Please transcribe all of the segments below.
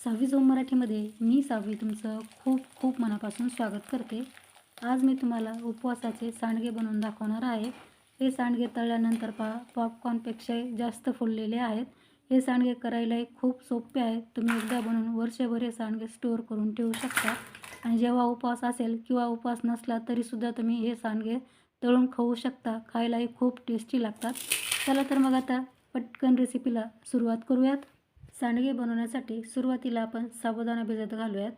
6वी zone मराठीमध्ये मी सावी तुमचं खूप खूप मनापासून स्वागत करते. आज मी तुम्हाला उपवासाचे सांडगे बनवून दाखवणार आहे. हे सांडगे तळल्यानंतर पहा पॉपकॉर्नपेक्षाही जास्त फुललेले आहेत. हे सांडगे करायलाही खूप सोपे आहेत. तुम्ही एकदा बनवून वर्षभर हे सांडगे स्टोअर करून ठेवू शकता आणि जेव्हा उपवास असेल किंवा उपवास नसला तरीसुद्धा तुम्ही हे सांडगे तळून खाऊ शकता. खायलाही खूप टेस्टी लागतात. चला तर मग आता पटकन रेसिपीला सुरुवात करूयात. सांडगे बनवण्यासाठी सुरुवातीला आपण साबुदाणा भिजत घालूयात.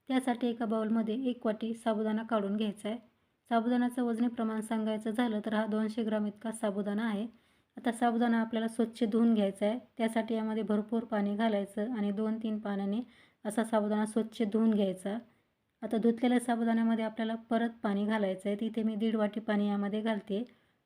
त्यासाठी एका बाउलमध्ये 1 वाटी साबुदाणा काढून घ्यायचा आहे. साबुदाण्याचं वजनी प्रमाण सांगायचं झालं तर हा 200 ग्राम इतका साबुदाणा आहे. आता साबुदाणा आपल्याला स्वच्छ धुवून घ्यायचा आहे. त्यासाठी यामध्ये भरपूर पाणी घालायचं आणि 2-3 पाण्याने असा साबुदाणा स्वच्छ धुवून घ्यायचा. आता धुतलेल्या साबुदाण्यामध्ये आपल्याला परत पाणी घालायचं आहे. तिथे मी 1.5 वाटी पाणी यामध्ये घालते.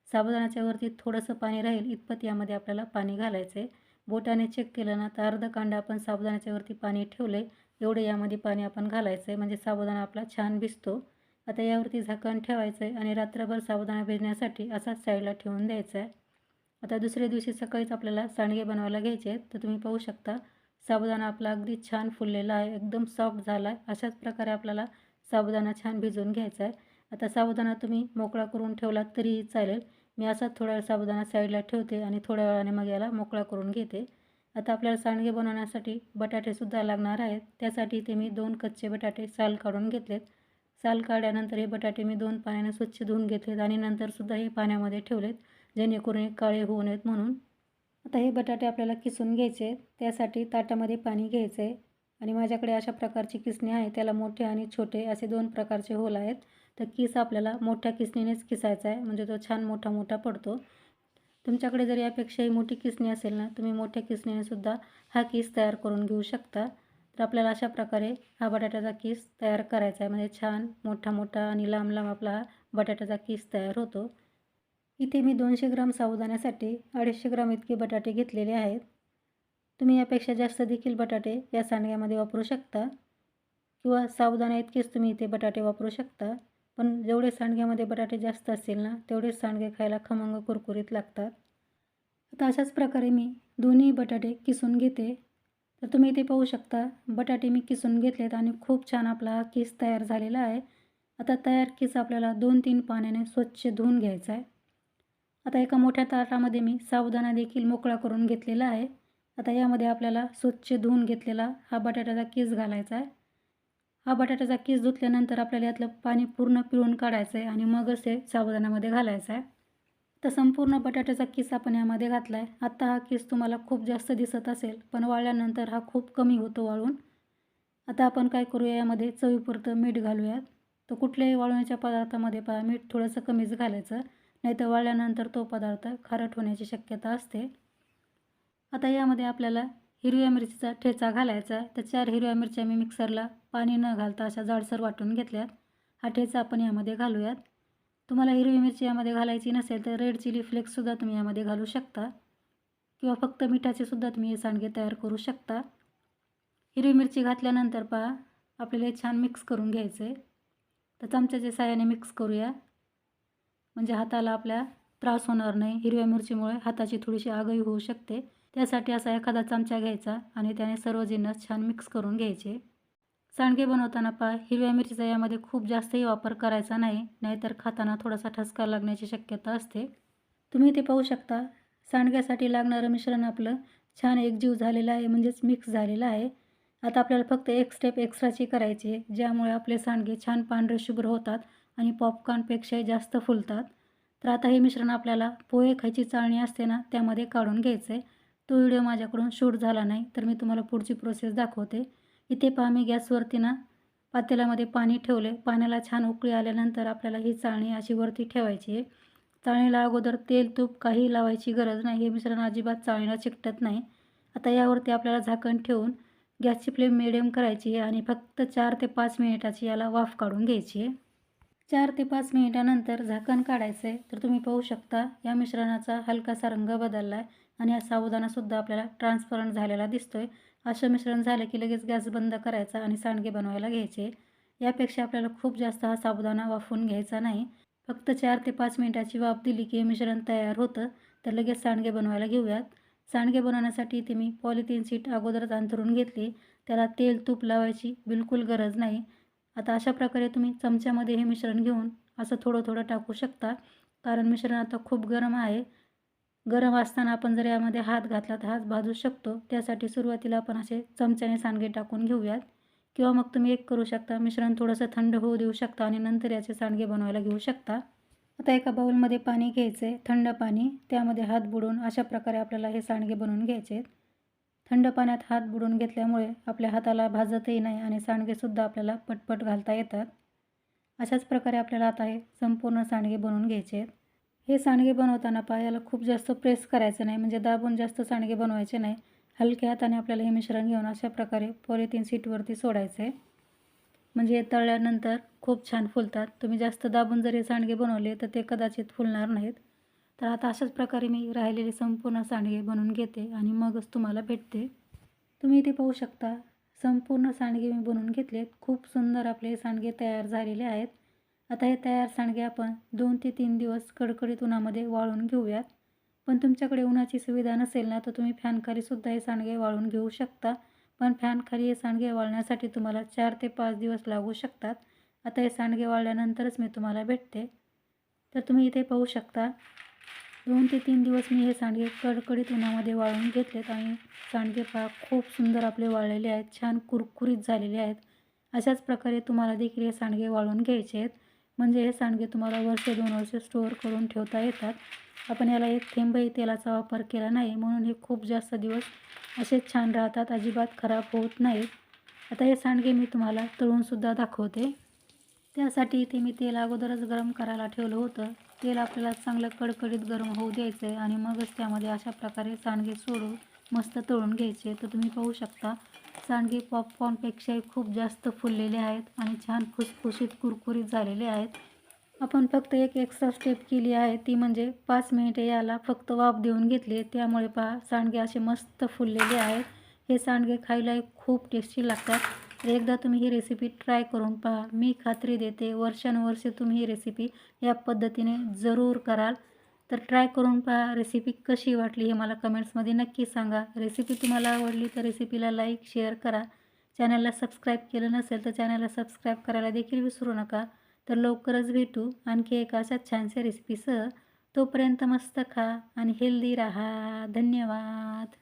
साबुदाण्याच्या वरती थोडंसं पाणी राहील इतपत यामध्ये आपल्याला पाणी घालायचं आहे. बोटाने चेक केलं ना तर अर्ध कांडा आपण साबुदाण्याच्या वरती पाणी ठेवले एवढे यामध्ये पाणी आपण घालायचं आहे, म्हणजे साबुदाणा आपला छान भिजतो. आता यावरती झाकण ठेवायचं आहे आणि रात्रभर साबुदाणा भिजण्यासाठी असाच साईडला ठेवून द्यायचा आहे. आता दुसऱ्या दिवशी सकाळीच आपल्याला सांडगे बनवायला घ्यायचे आहेत. तर तुम्ही पाहू शकता साबुदाणा आपला अगदी छान फुललेला आहे, एकदम सॉफ्ट झाला आहे. अशाच प्रकारे आपल्याला साबुदाणा छान भिजवून घ्यायचा आहे. आता साबुदाणा तुम्ही मोकळा करून ठेवला तरीही चालेल. मी असाच थोडा वेळ साबुदाणा साईडला ठेवते आणि थोड्या वेळाने मग याला मोकळा करून घेते. आता आपल्याला सांडगे बनवण्यासाठी बटाटेसुद्धा लागणार आहेत. त्यासाठी ते मी 2 कच्चे बटाटे साल काढून घेतलेत. साल काढल्यानंतर हे बटाटे मी 2 पाण्याने स्वच्छ धुवून घेतलेत आणि नंतरसुद्धा हे पाण्यामध्ये ठेवलेत, जेणेकरून हे काळे होऊ नयेत म्हणून. आता हे बटाटे आपल्याला किसून घ्यायचे आहेत. त्यासाठी ताटामध्ये पाणी घ्यायचं आहे आणि माझ्याकडे अशा प्रकारची किसणी आहे. त्याला मोठे आणि छोटे असे 2 प्रकारचे होल आहेत. तर किस आपल्याला मोठ्या किसणीनेच किसायचा आहे, म्हणजे तो छान मोठा मोठा पडतो. तुमच्याकडे जर यापेक्षाही मोठी किसणी असेल ना, तुम्ही मोठ्या किसणीनेसुद्धा हा किस तयार करून घेऊ शकता. तर आपल्याला अशा प्रकारे हा बटाट्याचा किस तयार करायचा आहे, म्हणजे छान मोठा मोठा आणि लांब लांब आपला हा बटाट्याचा किस तयार होतो. इथे मी 200 ग्राम साबुदाण्यासाठी 250 ग्राम इतके बटाटे घेतलेले आहेत. तुम्ही यापेक्षा जास्त देखील बटाटे या सांडग्यामध्ये वापरू शकता किंवा साबुदाणा इतकेच तुम्ही इथे बटाटे वापरू शकता. पण जेवढे सांडग्यामध्ये बटाटे जास्त असतील ना, तेवढेच सांडगे खायला खमंग कुरकुरीत लागतात. आता अशाच प्रकारे मी दोन्ही बटाटे किसून घेते. तर तुम्ही इथे पाहू शकता बटाटे मी किसून घेतलेत आणि खूप छान आपला हा किस तयार झालेला आहे. आता तयार किस आपल्याला 2-3 पाण्याने स्वच्छ धुवून घ्यायचा आहे. आता एका मोठ्या ताटामध्ये मी साबुदाणा देखील मोकळा करून घेतलेला आहे. आता यामध्ये आपल्याला स्वच्छ धुवून घेतलेला हा बटाट्याचा किस घालायचा आहे. हा बटाट्याचा किस धुतल्यानंतर आपल्याला यातलं पाणी पूर्ण पिळून काढायचं आहे आणि मगच हे साबुदाण्यामध्ये घालायचं आहे. तर संपूर्ण बटाट्याचा किस आपण यामध्ये घातला आहे. आता हा किस तुम्हाला खूप जास्त दिसत असेल, पण वाळल्यानंतर हा खूप कमी होतो वाळून. आता आपण काय करूया, यामध्ये चवीपुरतं मीठ घालूयात. तर कुठल्याही वाळवण्याच्या पदार्थामध्ये पहा मीठ थोडंसं कमीच घालायचं, नाहीतर वाळल्यानंतर तो पदार्थ खारट होण्याची शक्यता असते. आता यामध्ये आपल्याला हिरव्या मिरचीचा ठेचा घालायचा. तर 4 हिरव्या मिरच्या मी मिक्सरला पाणी न घालता अशा जाडसर वाटून घेतल्यात. हा ठेचा आपण यामध्ये घालूयात. तुम्हाला हिरवी मिरची यामध्ये घालायची नसेल तर रेड चिली फ्लेक्ससुद्धा तुम्ही यामध्ये घालू शकता किंवा फक्त मिठाचेसुद्धा तुम्ही हे सांडगे तयार करू शकता. हिरवी मिरची घातल्यानंतर पहा आपल्याला हे छान मिक्स करून घ्यायचं आहे. तर चमच्याच्या साहाय्याने मिक्स करूया, म्हणजे हाताला आपल्या त्रास होणार नाही. हिरव्या मिरचीमुळे हाताची थोडीशी आगही होऊ शकते. त्यासाठी असा एखादा चमचा घ्यायचा आणि त्याने सर्व जिन्नस छान मिक्स करून घ्यायचे. सांडगे बनवताना पहा हिरव्या मिरचीचा यामध्ये खूप जास्तही वापर करायचा नाही, नाहीतर खाताना थोडासा ठसका लागण्याची शक्यता असते. तुम्ही ते पाहू शकता सांडग्यासाठी लागणारं मिश्रण आपलं छान एकजीव झालेलं आहे, म्हणजेच मिक्स झालेलं आहे. आता आपल्याला फक्त एक स्टेप एक्स्ट्राची करायची आहे, ज्यामुळे आपले सांडगे छान पांढरे शुभ्र होतात आणि पॉपकॉर्नपेक्षाही जास्त फुलतात. तर आता हे मिश्रण आपल्याला पोहे खायची चाळणी असते ना, त्यामध्ये काढून घ्यायचं आहे. तो व्हिडिओ माझ्याकडून शूट झाला नाही, तर मी तुम्हाला पुढची प्रोसेस दाखवते. इथे पहा मी गॅसवरती ना पातेल्यामध्ये पाणी ठेवले. पाण्याला छान उकळी आल्यानंतर आपल्याला ही चाळणी अशी वरती ठेवायची आहे. चाळणीला अगोदर तेल तूप काही लावायची गरज नाही, हे मिश्रण अजिबात चाळणीला चिकटत नाही. आता यावरती आपल्याला झाकण ठेवून गॅसची फ्लेम मिडियम करायची आहे आणि फक्त 4 ते 5 मिनिटाची याला वाफ काढून घ्यायची आहे. 4 ते 5 मिनिटानंतर झाकण काढायचं आहे. तर तुम्ही पाहू शकता या मिश्रणाचा हलकासा रंग बदलला आहे आणि हा साबुदाणासुद्धा आपल्याला ट्रान्सपरंट झालेला दिसतोय. असं मिश्रण झालं की लगेच गॅस बंद करायचा आणि सांडगे बनवायला घ्यायचे. यापेक्षा आपल्याला खूप जास्त हा साबुदाणा वाफवून घ्यायचा नाही. फक्त 4 ते 5 मिनिटाची वाफ दिली की हे मिश्रण तयार होतं. तर लगेच सांडगे बनवायला घेऊयात. सांडगे बनवण्यासाठी इथे मी पॉलिथिन शीट अगोदरच अंथरून घेतली. त्याला तेल तूप लावायची बिलकुल गरज नाही. आता अशा प्रकारे तुम्ही चमच्यामध्ये हे मिश्रण घेऊन असं थोडं थोडं टाकू शकता, कारण मिश्रण आता खूप गरम आहे. गरम असताना आपण जर यामध्ये हात घातला तर हात भाजू शकतो. त्यासाठी सुरुवातीला आपण असे चमच्याने सांडगे टाकून घेऊयात, किंवा मग तुम्ही एक करू शकता, मिश्रण थोडंसं थंड होऊ देऊ शकता आणि नंतर याचे सांडगे बनवायला घेऊ शकता. आता एका बाउलमध्ये पाणी घ्यायचं आहे, थंड पाणी. त्यामध्ये हात बुडवून अशा प्रकारे आपल्याला हे सांडगे बनवून घ्यायचे आहेत. थंड पाण्यात हात बुडवून घेतल्यामुळे आपल्या हाताला भाजतही नाही आणि सांडगेसुद्धा आपल्याला पटपट घालता येतात. अशाच प्रकारे आपल्याला आता हे संपूर्ण सांडगे बनवून घ्यायचे आहेत. हे सांडगे बनवताना याला खूप जास्त प्रेस करायचं नाही, म्हणजे दाबून जास्त सांडगे बनवायचे नाही. हलक्या हाताने आपल्याला हे मिश्रण घेऊन अशा प्रकारे पॉलिथिन शीटवरती सोडायचं आहे, म्हणजे तळल्यानंतर खूप छान फुलतात. तुम्ही जास्त दाबून जर हे सांडगे बनवले तर ते कदाचित फुलणार नाहीत. तर आता अशाच प्रकारे मी राहिलेले संपूर्ण सांडगे बनवून घेते आणि मगच तुम्हाला भेटते. तुम्ही इथे पाहू शकता, संपूर्ण सांडगे मी बनवून घेतलेत. खूप सुंदर आपले सांडगे तयार झालेले आहेत. आता हे तयार सांडगे आपण 2 ते 3 दिवस कडकडीत उन्हामध्ये वाळून घेऊयात. पण तुमच्याकडे उन्हाची सुविधा नसेल ना, तर तुम्ही फॅनखालीसुद्धा हे सांडगे वाळून घेऊ शकता. पण फॅनखाली हे सांडगे वाळण्यासाठी तुम्हाला 4 ते 5 दिवस लागू शकतात. आता हे सांडगे वाळल्यानंतरच मी तुम्हाला भेटते. तर तुम्ही इथे पाहू शकता, 2 ते 3 दिवस मी हे सांडगे कडकडीत उन्हामध्ये वाळून घेतलेत आणि सांडगे खूप सुंदर आपले वाळलेले आहेत, छान कुरकुरीत झालेले आहेत. अशाच प्रकारे तुम्हाला देखील हे सांडगे वाळून घ्यायचे आहेत, म्हणजे हे सांडगे तुम्हाला वर्ष 2 वर्ष स्टोअर करून ठेवता येतात. आपण याला एक थेंबही तेलाचा वापर केला नाही, म्हणून हे खूप जास्त दिवस असेच छान राहतात, अजिबात खराब होत नाहीत. आता हे सांडगे मी तुम्हाला तळूनसुद्धा दाखवते. त्यासाठी इथे मी तेल अगोदरच गरम करायला ठेवलं होतं. तेल आपल्याला चांगलं कडकडीत गरम होऊ द्यायचं आहे आणि मगच त्यामध्ये अशा प्रकारे सांडगे सोडून मस्त तळून घ्यायचे. तर तुम्ही पाहू शकता, सांडगे पॉपकॉर्नपेक्षाही खूप जास्त फुललेले आहेत आणि छान खुसखुशीत कुरकुरीत झालेले आहेत. आपण फक्त एक एक्स्ट्रा स्टेप केली आहे, ती म्हणजे 5 मिनिटे याला फक्त वाफ देऊन घेतली. त्यामुळे सांडगे असे मस्त फुललेले आहेत. हे सांडगे खायलाही खूप टेस्टी लागतात. तर एकदा तुम्ही ही रेसिपी ट्राय करून पहा. मी खात्री देते, वर्षानुवर्षे तुम्ही ही रेसिपी या पद्धतीने जरूर कराल. तर ट्राय करून पहा. रेसिपी कशी वाटली हे मला कमेंट्समध्ये नक्की सांगा. रेसिपी तुम्हाला आवडली तर रेसिपीला लाईक, शेअर करा. चॅनलला सबस्क्राईब केलं नसेल तर चॅनलला सबस्क्राईब करायला देखील विसरू नका. तर लवकरच भेटू आणखी एका अशा छानशा रेसिपीसह. तोपर्यंत मस्त खा आणि हेल्दी राहा. धन्यवाद.